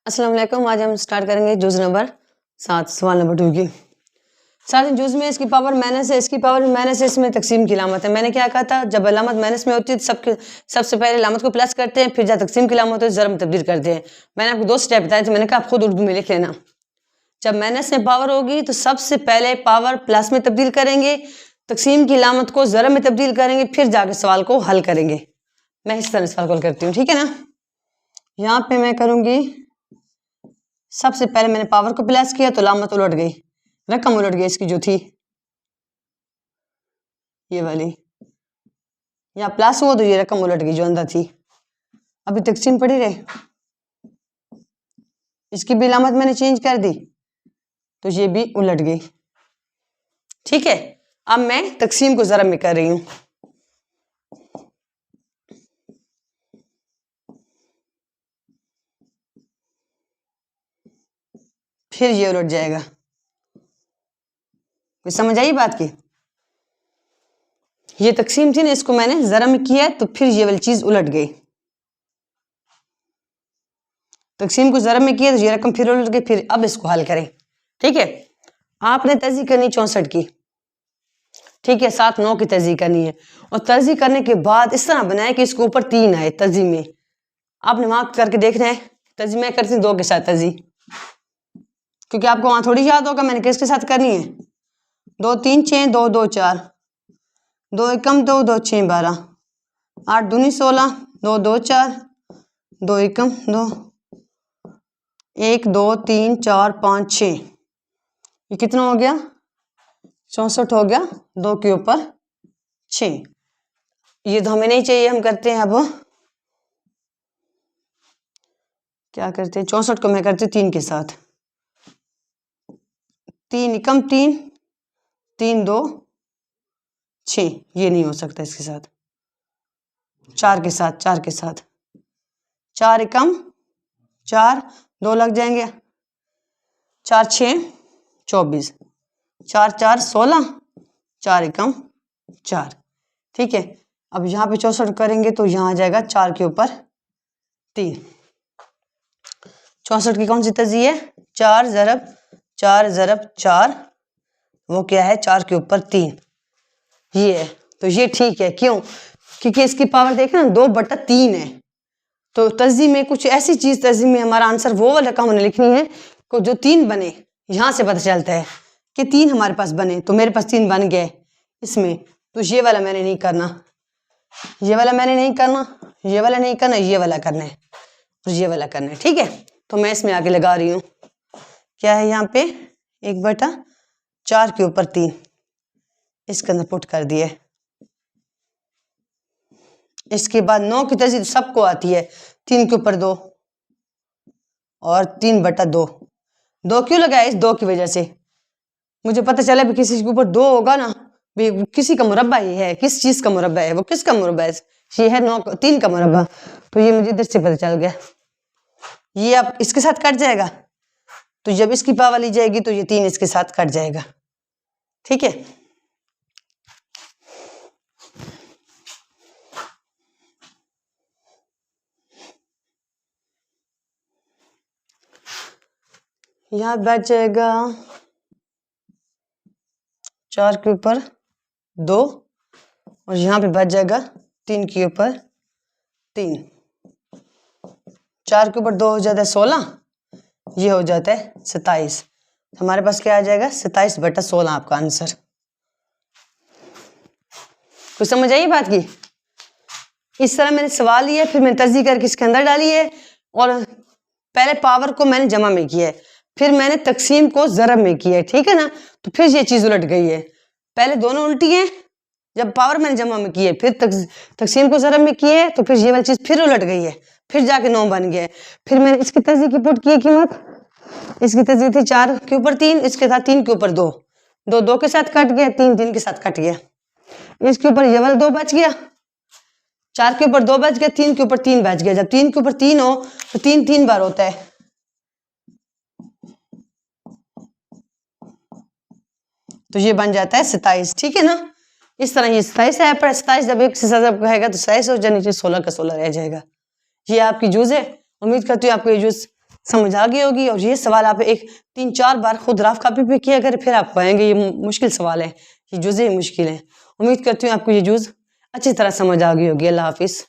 अस्सलाम वालेकुम। आज हम स्टार्ट करेंगे जुज नंबर 7 सवाल नंबर 2 की। साथ ही जुज में इसकी पावर माइनस है, इसकी पावर माइनस है, इसमें तकसीम की अलामत है। मैंने क्या कहा था, जब अलामत माइनस में होती है तो सबसे पहले अलामत को प्लस करते हैं, फिर जब तकसीम की अलामत होती है ज़रब में तब्दील करते हैं। मैंने आपको 2 स्टेप बताए थे, मैंने कहा आप खुद उर्दू में लिख लेना। जब माइनस में पावर होगी तो सबसे पहले पावर प्लस में तब्दील करेंगे, तकसीम की अलामत को ज़रब में तब्दील करेंगे, फिर जाकर सवाल को हल करेंगे। मैं इस तरह सवाल को हल करती हूँ, ठीक है ना। यहाँ पे मैं करूँगी, सबसे पहले मैंने पावर को प्लस किया तो अलामत उलट गई, रकम उलट गई इसकी जो थी ये वाली, या प्लस हुआ तो ये रकम उलट गई जो अंदर थी। अभी तकसीम पड़ी रहे, इसकी भी अलामत मैंने चेंज कर दी तो ये भी उलट गई, ठीक है। अब मैं तकसीम को ज़रब में कर रही हूँ, फिर ये उलट जाएगा। कोई समझ आई बात की? ये तकसीम थी ना, इसको मैंने ज़रब में किया तो फिर ये वाली चीज उलट गई। तकसीम को ज़रब में किया तो ये रकम फिर उलट गई। फिर अब इसको हल करें, ठीक है। आपने तजी करनी 64 की, ठीक है, 7 9 की तजी करनी है। और तजी करने के बाद इस तरह बनाए कि इसके ऊपर 3 आए तजी में। आपने वहां करके देखना है, तजी मैं करती हूँ 2 के साथ तजी, क्योंकि आपको वहां थोड़ी याद होगा मैंने किसके साथ करनी है। 2 3 6, 2 2 4, 2 एकम 2, 2 6 12, 8 दूनी 16, 2 2 4, 2 एकम 2, 1 2 3 4 5 6, ये कितना हो गया? 64 हो गया, 2 के ऊपर 6। ये तो हमें नहीं चाहिए, हम करते हैं अब क्या करते हैं, 64 को मैं करती हूँ 3 के साथ। 3 एकम 3, 3 2 6, ये नहीं हो सकता इसके साथ। 4 के साथ, 4 के साथ, 4 एकम 4, 2 लग जाएंगे, 4 6 24, 4 4 16, 4 एकम 4, ठीक है। अब यहाँ पे 64 करेंगे तो यहाँ आ जाएगा 4 के ऊपर 3। 64 की कौन सी तजी है? 4 ज़रब 4 ज़रब 4, वो क्या है? 4 के ऊपर 3, ये है। तो ये ठीक है, क्यों? क्योंकि इसकी पावर देखें ना 2/3 है। तो तजी में कुछ ऐसी चीज, तजी में हमारा आंसर वो वाला रकम हमने लिखनी है को जो 3 बने। यहाँ से पता चलता है कि 3 हमारे पास बने, तो मेरे पास 3 बन गए इसमें। तो ये वाला मैंने नहीं करना, ये वाला मैंने नहीं करना, ये वाला नहीं करना, ये वाला करना है और ये वाला करना है, ठीक है। तो मैं इसमें आगे लगा रही हूँ, क्या है यहाँ पे 1/4 के ऊपर 3, इसके अंदर पुट कर दिए। इसके बाद 9 की तजी सबको आती है, 3 के ऊपर 2 और 3/2। 2 क्यों लगाया? इस 2 की वजह से मुझे पता चला भी किसी के ऊपर 2 होगा ना, भी किसी का मुरब्बा ये है, किस चीज का मुरब्बा है, वो किसका मुरब्बा है? ये है 9 3 का मुरब्बा। तो ये मुझे इधर से पता चल गया। ये अब इसके साथ कट जाएगा, तो जब इसकी पावर ली जाएगी तो ये 3 इसके साथ कट जाएगा, ठीक है। यहाँ बैठ जाएगा 4 के ऊपर 2 और यहाँ पे बच जाएगा 3 के ऊपर 3। 4 के ऊपर 2 हो जाता है 16, ये हो जाता है 27। हमारे पास क्या आ जाएगा? 27/16 आपका आंसर। कुछ समझ आई बात की? इस तरह मैंने सवाल लिया, फिर मैंने तजी करके इसके अंदर डाली है, और पहले पावर को मैंने जमा में किया है, फिर मैंने तकसीम को ज़रब में किया है, ठीक है ना। तो फिर ये चीज उलट गई है। पहले दोनों उल्टी है, जब पावर मैंने जमा में की है, फिर तकसीम को ज़रब में किए है, तो फिर ये वाली चीज फिर उलट गई है, फिर जाके 9 बन गया। फिर मैंने इसकी तजी की पुट की है कीमत, इसकी तजी थी 4 के ऊपर 3, इसके साथ 3 के ऊपर 2, 2 2 के साथ कट गया, 3 3 के साथ कट गया, इसके ऊपर ये वाला 2 बच गया, 4 के ऊपर 2 बच गया, 3 के ऊपर 3 बच गया। जब 3 के ऊपर 3 हो तो 3 3 बार होता है, तो ये बन जाता है 27, ठीक है ना। इस तरह ये 27 है, पर 27 जब 1 से ज्यादा कहेगा तो 27 हो जाए, नीचे 16 का 16 रह जाएगा। ये आपकी जूज है। उम्मीद करती हूँ आपको ये जूज समझ आ गई होगी। और ये सवाल आप एक 3-4 बार खुद रफ कॉपी पे किया करें, फिर आप पाएंगे ये मुश्किल सवाल है, ये जुज़े मुश्किल है। उम्मीद करती हूँ आपको ये जुज़ अच्छी तरह समझ आ गई होगी। अल्लाह हाफिज़।